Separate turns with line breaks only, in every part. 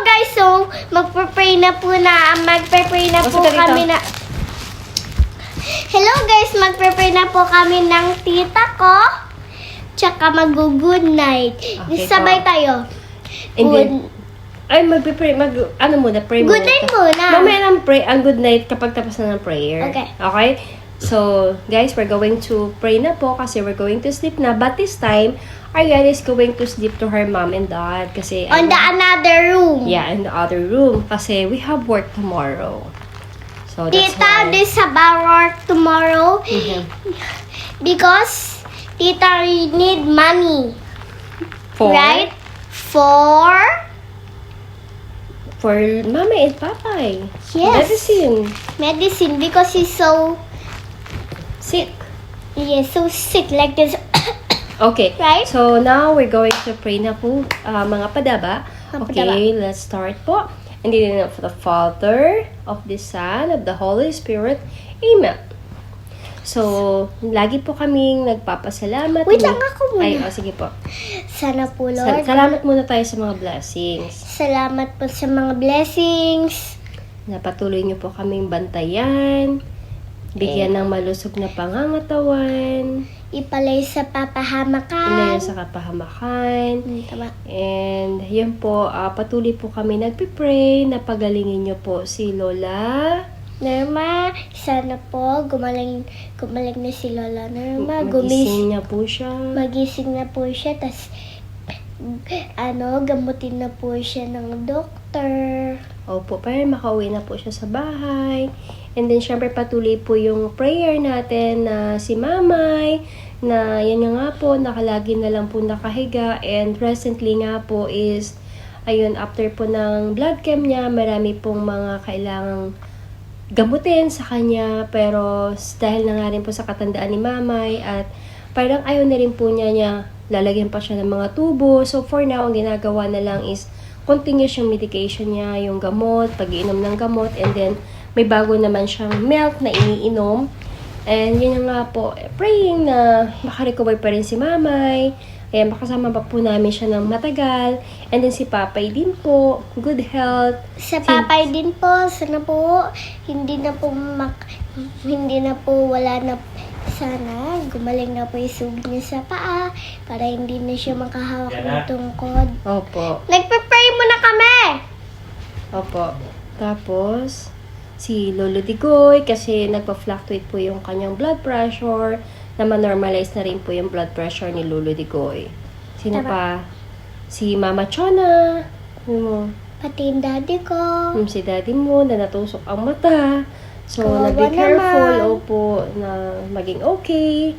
guys, so magpe-pray na po kami na. Hello guys, magpe-pray na po kami ng tita ko. Tsaka mag-good night.
Okay,
Sabay tayo.
And then, magpe-pray, pray muna.
Good night muna.
Mamaya ng pray, ang good night kapag tapos na ng prayer.
Okay.
Okay? So, guys, we're going to pray na po kasi we're going to sleep na. But this time, Ariana is going to sleep to her mom and dad kasi
On the another room.
yeah, in the other room kasi we have work tomorrow. So, that's
Tita,
why.
this about work tomorrow
Mhm.
because Tita need money.
For,
Right? For
mama and papay.
Yes.
Medicine.
because he's so
Sick.
so sick like this.
Okay.
Right?
So, now we're going to pray na po, mga padaba.
Mga
Okay, let's start po. In the name of the Father, of the Son, of the Holy Spirit. Amen. So, lagi po kaming nagpapasalamat.
Wait lang ako muna.
Sige po.
Sana po, Lord.
Salamat muna tayo sa mga blessings.
Salamat po sa mga blessings.
Na patuloy niyo po kaming bantayan. Bigyan ng malusog na pangangatawan.
Ipalay sa papahamakan.
Ilayan sa kapahamakan.
Tama.
And yun po, patuloy po kami nagpipray na pagalingin niyo po si Lola.
Norma, sana po gumaling na si Lola Norma.
Magising niya po siya.
Magising na po siya. Tas, gamutin na po siya ng doktor.
Opo, para makauwi na po siya sa bahay. And then, syempre, patuloy po yung prayer natin na si Mamay, na yan nga po, nakalagi na lang po nakahiga. And recently nga po is, ayun, after po ng blood chem niya, marami pong mga kailangang gamutin sa kanya. Pero dahil na nga rin po sa katandaan ni Mamay at parang ayaw na rin po niya lalagyan pa siya ng mga tubo. So, for now, ang ginagawa na lang is continuous yung medication niya, yung gamot, pag-iinom ng gamot, and then may bago naman siyang milk na iniinom. And yun nga po, praying na makarecover pa rin si Mamay. Kaya makasama pa po namin siya ng matagal. And then si Papay din po, good health.
Sa papay din po, sana po, sana gumaling na po yung sugat niya sa paa para hindi na siya makahawak ng tungkod.
Opo.
Nagpe-pray muna kami!
Opo. Tapos, si Lolo Digoy, kasi nagpa-fluctuate po yung kanyang blood pressure, na ma-normalize na rin po yung blood pressure ni Lolo Digoy. Sino
Tama.
pa? Si Mama Chona.
Pati yung daddy ko.
Si daddy mo na natusok ang mata. So,
Kawawa
be careful,
naman.
opo, na maging okay.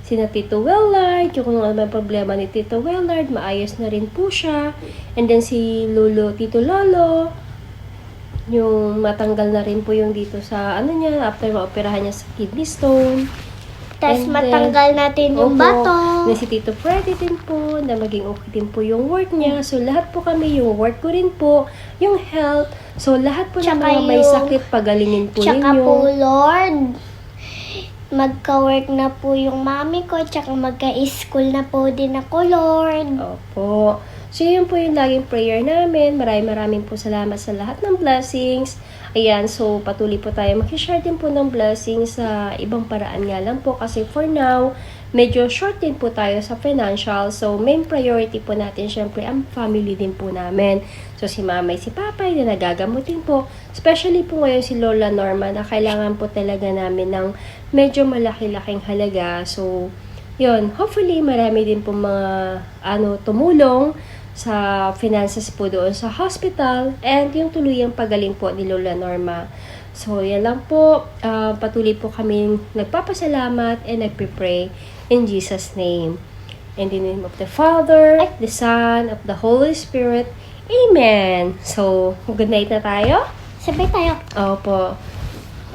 Sina Tito Willard, yung kung ano may problema ni Tito Willard, maayos na rin po siya. And then si Tito Lolo, yung matanggal na rin po yung dito sa, after maoperahan niya sa kidney stone.
Tapos
And then,
matanggal natin yung
opo,
bato.
na si Tito Freddy din po, na maging okay din po yung work niya. So, lahat po kami, yung work ko rin po, yung health. So, lahat po ng
Tsaka
mga may
yung-
sakit, pagalingin po
Tsaka
ninyo.
po, Lord, magka-work na po yung mami ko, tsaka magka-school na po din ako, Lord.
Opo. So, yun po yung laging prayer namin. Maraming po salamat sa lahat ng blessings. Ayan, so patuloy po tayo mag-share din po ng blessings sa ibang paraan nga lang po. Kasi for now, medyo short din po tayo sa financial. So, main priority po natin, syempre, ang family din po namin. So, si Mamay, si Papay na nagagamutin po. Especially po ngayon si Lola Norma na kailangan po talaga namin ng medyo malaki-laking halaga. So, yun, hopefully marami din po mga tumulong sa finances po doon sa hospital and yung tuluyang pagaling po ni Lola Norma. So, yan lang po. Patuloy po kami nagpapasalamat and nagpipray in Jesus' name. In the name of the Father, the Son, of the Holy Spirit. Amen. So, good night na tayo.
Sabay tayo.
Opo.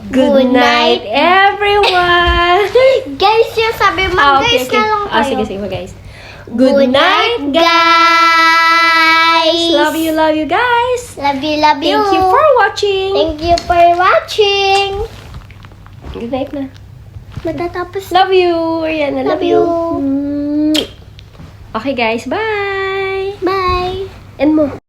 Good
Good night, everyone!
Guys, yung sabi mo, guys na lang tayo.
Sige, guys. Good night,
guys!
Love you, guys!
Love you, love you!
Thank you for watching!
Thank you for watching!
Good night na.
Matatapos.
Love you! Ariana, love
Love
you!
you.
Okay, guys, bye!
Bye!
And mo.